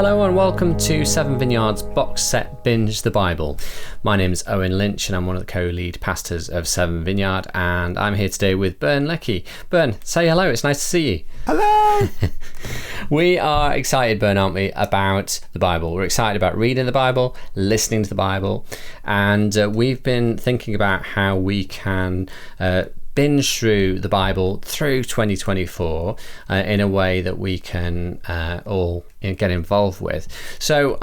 Hello and welcome to Seven Vineyards Boxset Binge the Bible. My name is Owen Lynch and I'm one of the co-lead pastors of Seven Vineyard, and I'm here today with Bern Leckie. Bern, say hello, it's nice to see you. Hello! We are excited, Bern, aren't we, about the Bible. We're excited about reading the Bible, listening to the Bible, and we've been thinking about how we can binge through the Bible through 2024 in a way that we can all get involved with. So,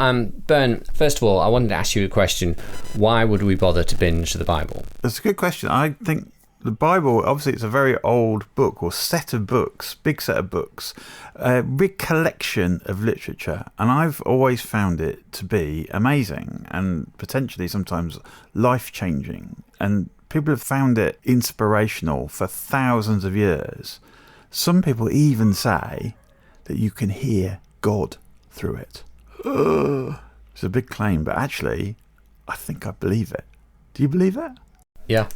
Bern, first of all, I wanted to ask you a question. Why would we bother to binge the Bible? That's a good question. I think the Bible, obviously, it's a very old book or set of books, big set of books, a big collection of literature. And I've always found it to be amazing and potentially sometimes life-changing. And people have found it inspirational for thousands of years. Some people even say that you can hear God through it. It's a big claim, but actually, I think I believe it. Do you believe it? Yeah,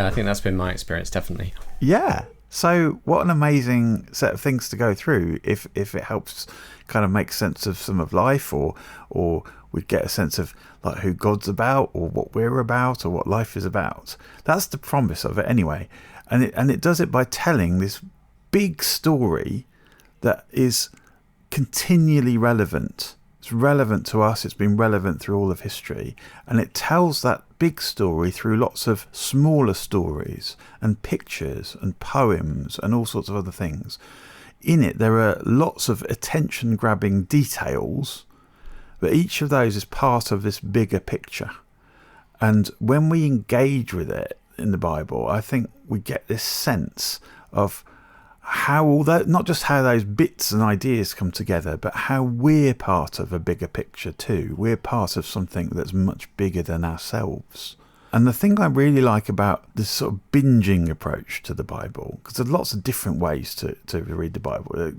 I think that's been my experience, definitely. Yeah. So what an amazing set of things to go through if it helps kind of make sense of some of life, or we get a sense of like who God's about or what we're about or what life is about. That's the promise of it anyway. And it does it by telling this big story that is continually relevant. It's relevant to us. It's been relevant through all of history. And it tells that big story through lots of smaller stories and pictures and poems and all sorts of other things. In it, there are lots of attention-grabbing details, but each of those is part of this bigger picture. And when we engage with it in the Bible, I think we get this sense of how all that, not just how those bits and ideas come together, but how we're part of a bigger picture too. We're part of something that's much bigger than ourselves. And the thing I really like about this sort of binging approach to the Bible, because there's lots of different ways to read the Bible.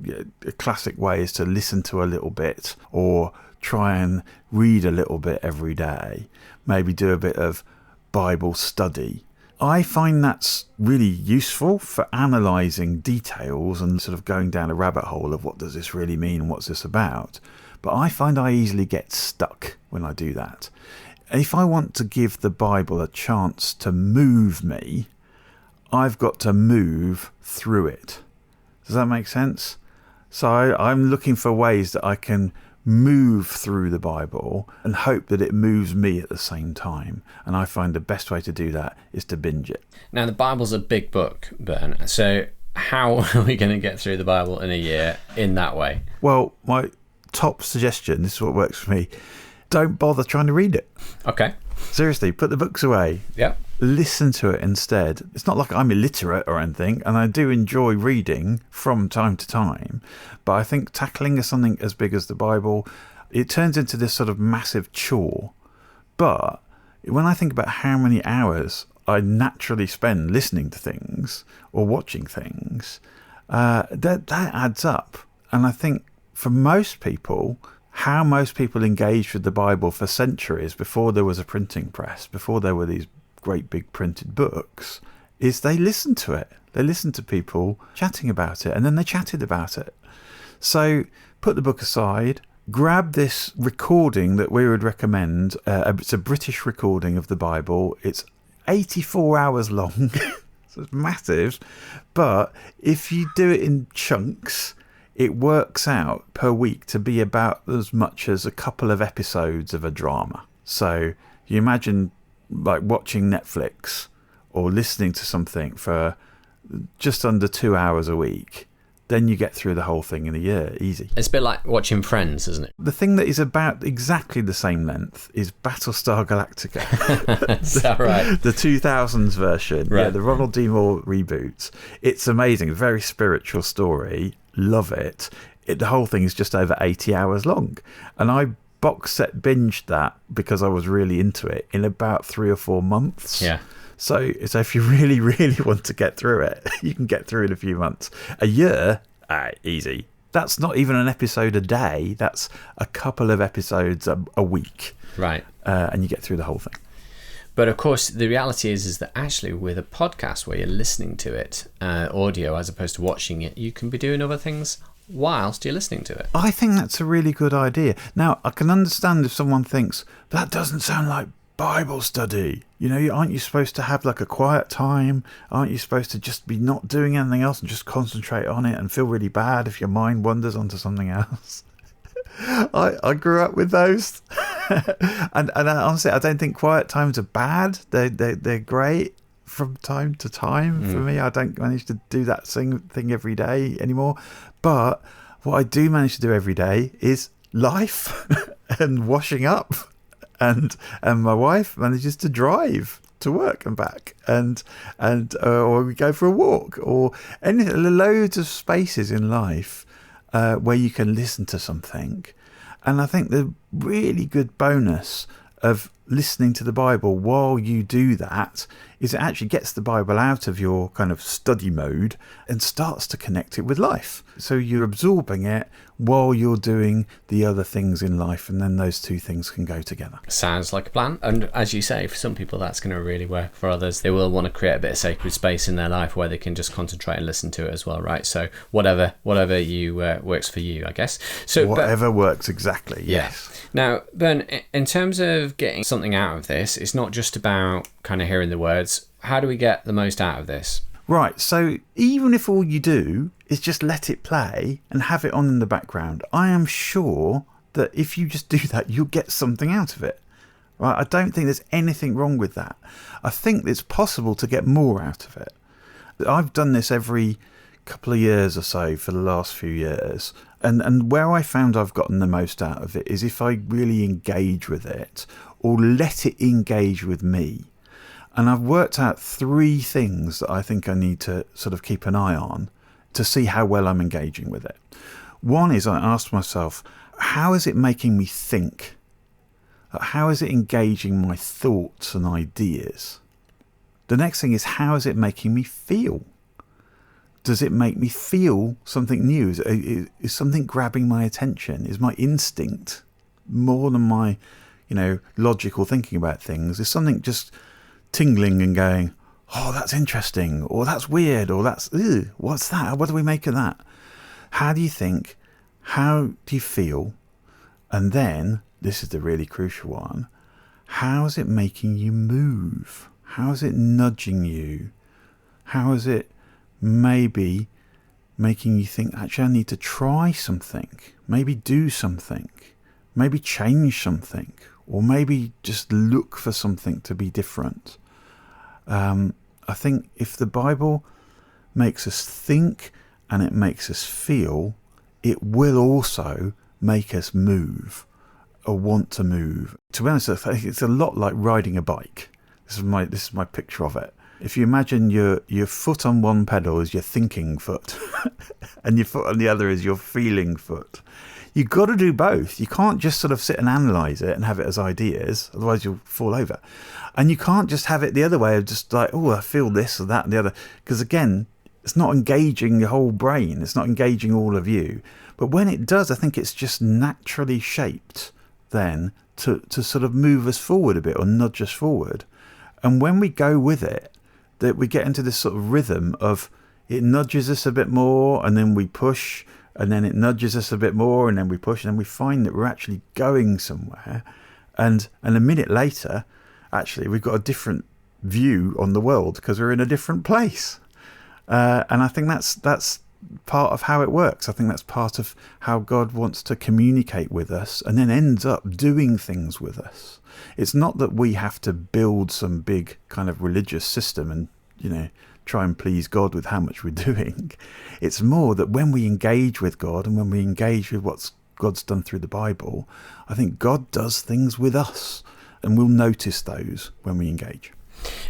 A classic way is to listen to a little bit or try and read a little bit every day. Maybe do a bit of Bible study. I find that's really useful for analysing details and sort of going down a rabbit hole of what does this really mean, what's this about. But I find I easily get stuck when I do that. If I want to give the Bible a chance to move me, I've got to move through it. Does that make sense? So I'm looking for ways that I can move through the Bible and hope that it moves me at the same time. And I find the best way to do that is to binge it. Now, the Bible's a big book, Bern. So how are we going to get through the Bible in a year in that way? Well, my top suggestion, this is what works for me, don't bother trying to read it. Okay. Seriously, put the books away. Yep. Listen to it instead. It's not like I'm illiterate or anything, and I do enjoy reading from time to time, but I think tackling something as big as the Bible, it turns into this sort of massive chore. But when I think about how many hours I naturally spend listening to things or watching things, that adds up. And I think for most people, how most people engaged with the Bible for centuries before there was a printing press, before there were these great big printed books, is they listened to it. They listened to people chatting about it, and then they chatted about it. So put the book aside, grab this recording that we would recommend. It's a British recording of the Bible. It's 84 hours long. So it's massive. But if you do it in chunks, it works out per week to be about as much as a couple of episodes of a drama. So you imagine like watching Netflix or listening to something for just under 2 hours a week. Then you get through the whole thing in a year, easy. It's a bit like watching Friends, isn't it? The thing that is about exactly the same length is Battlestar Galactica. Is that right? The 2000s version. Right. Yeah, the Ronald D. Moore reboot. It's amazing. A very spiritual story. Love it. The whole thing is just over 80 hours long. And I box set binged that because I was really into it in about 3 or 4 months. Yeah. So if you really, really want to get through it, you can get through in a few months. A year, easy. That's not even an episode a day. That's a couple of episodes a week. Right. And you get through the whole thing. But of course, the reality is that actually with a podcast where you're listening to it, audio, as opposed to watching it, you can be doing other things whilst you're listening to it. I think that's a really good idea. Now, I can understand if someone thinks, that doesn't sound like Bible study. You know, aren't you supposed to have like a quiet time? Aren't you supposed to just be not doing anything else and just concentrate on it and feel really bad if your mind wanders onto something else? I grew up with those. and honestly, I don't think quiet times are bad. They're great from time to time. For me, I don't manage to do that thing every day anymore. But what I do manage to do every day is life and washing up. And my wife manages to drive to work and back, or we go for a walk, or anything. Loads of spaces in life where you can listen to something. And I think the really good bonus of listening to the Bible while you do that is it actually gets the Bible out of your kind of study mode and starts to connect it with life. So you're absorbing it while you're doing the other things in life, and then those two things can go together. Sounds like a plan. And as you say, for some people that's going to really work. For others, they will want to create a bit of sacred space in their life where they can just concentrate and listen to it as well, right? So whatever you works for you, I guess. So whatever works, exactly. Yes. Now, Bern, in terms of getting something out of this, it's not just about kind of hearing the words. How do we get the most out of this? Right, so even if all you do is just let it play and have it on in the background, I am sure that if you just do that, you'll get something out of it. Right? I don't think there's anything wrong with that. I think it's possible to get more out of it. I've done this every couple of years or so for the last few years, and where I found I've gotten the most out of it is if I really engage with it or let it engage with me. And I've worked out 3 things that I think I need to sort of keep an eye on to see how well I'm engaging with it. One is I asked myself, how is it making me think? How is it engaging my thoughts and ideas? The next thing is, how is it making me feel? Does it make me feel something new? Is something grabbing my attention? Is my instinct more than my, logical thinking about things? Is something just tingling and going, oh, that's interesting, or that's weird, or that's, what's that? What do we make of that? How do you think? How do you feel? And then, this is the really crucial one, how is it making you move? How is it nudging you? How is it maybe making you think, actually, I need to try something, maybe do something, maybe change something, or maybe just look for something to be different? I think if the Bible makes us think and it makes us feel, it will also make us move or want to move. To be honest, I think it's a lot like riding a bike. This is my picture of it. If you imagine your foot on one pedal is your thinking foot and your foot on the other is your feeling foot. You've got to do both. You can't just sort of sit and analyse it and have it as ideas, otherwise you'll fall over. And you can't just have it the other way of just like, oh, I feel this or that and the other. Because again, it's not engaging your whole brain. It's not engaging all of you. But when it does, I think it's just naturally shaped then to sort of move us forward a bit or nudge us forward. And when we go with it, that we get into this sort of rhythm of it nudges us a bit more and then we push, and then it nudges us a bit more and then we push, and then we find that we're actually going somewhere. And a minute later, actually, we've got a different view on the world because we're in a different place. And I think that's part of how it works. I think that's part of how God wants to communicate with us and then ends up doing things with us. It's not that we have to build some big kind of religious system and, try and please God with how much we're doing. It's more that when we engage with God and when we engage with what God's done through the Bible, I think God does things with us, and we'll notice those when we engage.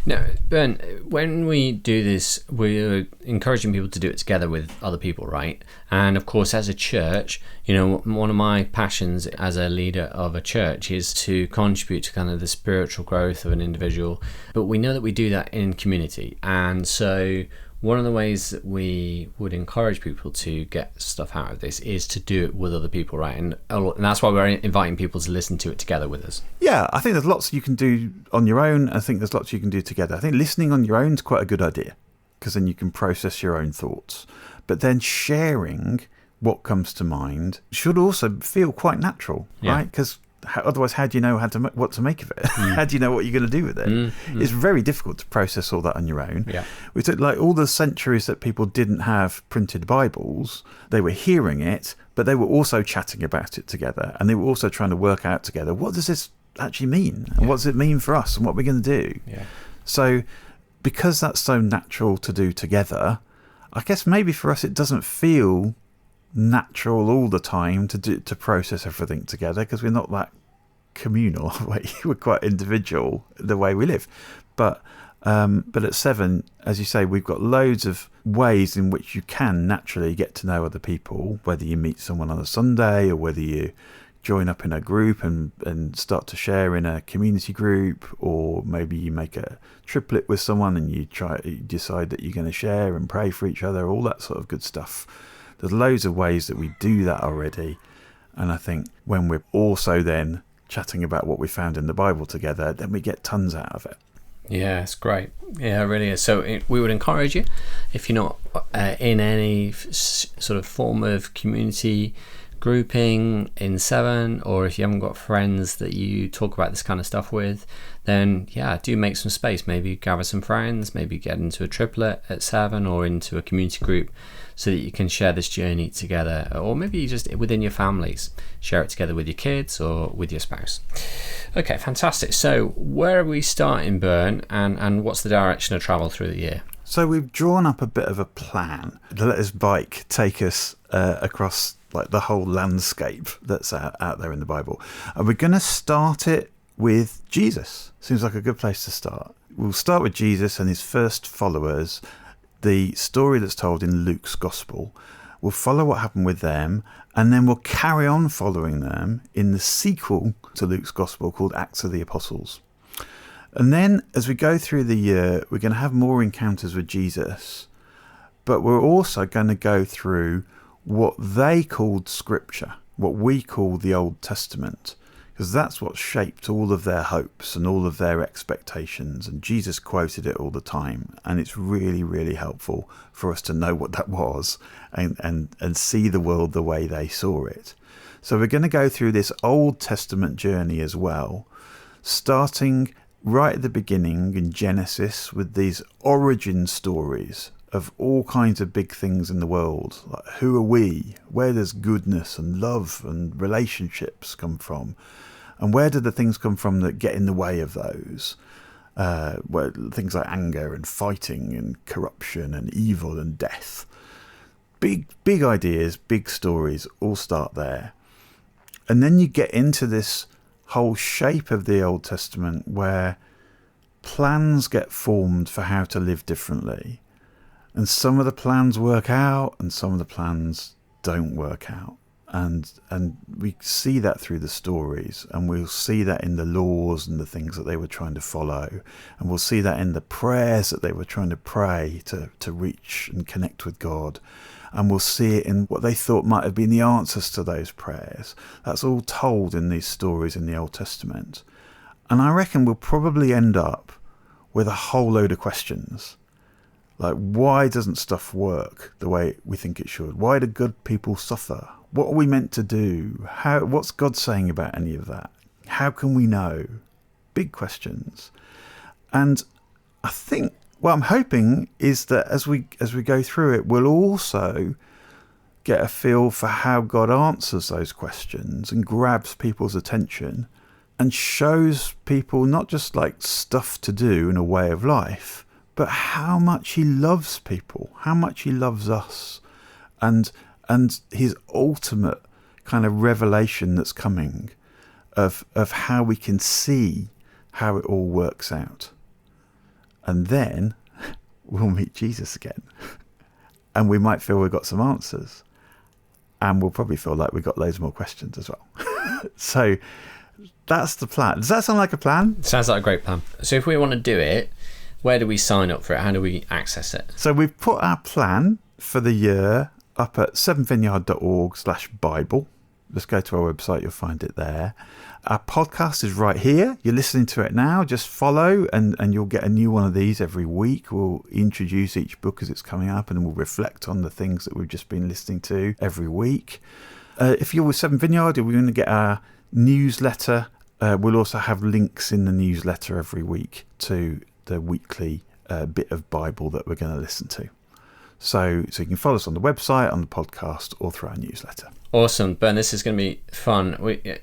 Now, Bern, when we do this, we're encouraging people to do it together with other people, right? And of course, as a church, one of my passions as a leader of a church is to contribute to kind of the spiritual growth of an individual. But we know that we do that in community. And so one of the ways that we would encourage people to get stuff out of this is to do it with other people, right? And that's why we're inviting people to listen to it together with us. Yeah, I think there's lots you can do on your own. I think there's lots you can do together. I think listening on your own is quite a good idea because then you can process your own thoughts. But then sharing what comes to mind should also feel quite natural, right? Because otherwise, how do you know what to make of it? How do you know what you're going to do with it? It's very difficult to process all that on your own. We took like all the centuries that people didn't have printed Bibles, they were hearing it, but they were also chatting about it together, and they were also trying to work out together, what does this actually mean? And what does it mean for us, and what we're going to do? So because that's so natural to do together, I guess maybe for us it doesn't feel natural all the time to process everything together, because we're not that communal. We're quite individual the way we live. But at 7, as you say, we've got loads of ways in which you can naturally get to know other people, whether you meet someone on a Sunday or whether you join up in a group and start to share in a community group, or maybe you make a triplet with someone and you decide that you're going to share and pray for each other, all that sort of good stuff. There's loads of ways that we do that already. And I think when we're also then chatting about what we found in the Bible together, then we get tons out of it. Yeah, it's great. Yeah, it really is. So we would encourage you, if you're not in any sort of form of community grouping in 7, or if you haven't got friends that you talk about this kind of stuff with, then do make some space. Maybe gather some friends, maybe get into a triplet at 7 or into a community group, so that you can share this journey together, or maybe just within your families, share it together with your kids or with your spouse. Okay, fantastic. So where are we starting, Bern, and what's the direction of travel through the year? So we've drawn up a bit of a plan to let this bike take us across like the whole landscape that's out there in the Bible. And we're going to start it with Jesus. Seems like a good place to start. We'll start with Jesus and his first followers, the story that's told in Luke's Gospel. We'll follow what happened with them, and then we'll carry on following them in the sequel to Luke's Gospel called Acts of the Apostles. And then as we go through the year, we're going to have more encounters with Jesus, but we're also going to go through what they called Scripture, what we call the Old Testament, because that's what shaped all of their hopes and all of their expectations. And Jesus quoted it all the time, and it's really, really helpful for us to know what that was and see the world the way they saw it. So we're going to go through this Old Testament journey as well, starting right at the beginning in Genesis with these origin stories of all kinds of big things in the world. Like, who are we? Where does goodness and love and relationships come from? And where do the things come from that get in the way of those? Where things like anger and fighting and corruption and evil and death. Big ideas, big stories all start there. And then you get into this whole shape of the Old Testament where plans get formed for how to live differently. And some of the plans work out and some of the plans don't work out. And we see that through the stories, and we'll see that in the laws and the things that they were trying to follow. And we'll see that in the prayers that they were trying to pray to reach and connect with God. And we'll see it in what they thought might have been the answers to those prayers. That's all told in these stories in the Old Testament. And I reckon we'll probably end up with a whole load of questions. Like, why doesn't stuff work the way we think it should? Why do good people suffer? What are we meant to do? What's God saying about any of that? How can we know? Big questions. And I think what I'm hoping is that as we go through it, we'll also get a feel for how God answers those questions and grabs people's attention and shows people not just like stuff to do in a way of life, but how much he loves people, how much he loves us, and his ultimate kind of revelation that's coming of how we can see how it all works out. And then we'll meet Jesus again. And we might feel we've got some answers. And we'll probably feel like we've got loads more questions as well. So that's the plan. Does that sound like a plan? Sounds like a great plan. So if we want to do it, where do we sign up for it? How do we access it? So we've put our plan for the year up at sevenvineyard.org/Bible. Just go to our website, you'll find it there. Our podcast is right here. You're listening to it now. Just follow and you'll get a new one of these every week. We'll introduce each book as it's coming up, and we'll reflect on the things that we've just been listening to every week. If you're with Seven Vineyard, we're going to get our newsletter. We'll also have links in the newsletter every week to the weekly bit of Bible that we're going to listen to. So you can follow us on the website, on the podcast, or through our newsletter. Awesome, Ben. This is going to be fun.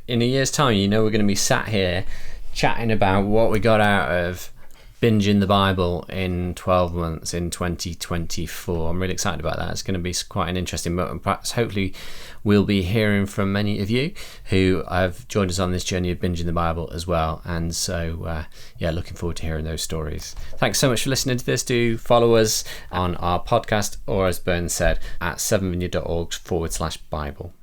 In a year's time, we're going to be sat here chatting about what we got out of binging the Bible in 12 months in 2024. I'm really excited about that. It's going to be quite an interesting moment. Perhaps, hopefully, we'll be hearing from many of you who have joined us on this journey of binging the Bible as well. And so, looking forward to hearing those stories. Thanks so much for listening to this. Do follow us on our podcast, or as Bern said, at sevenvineyard.org/Bible.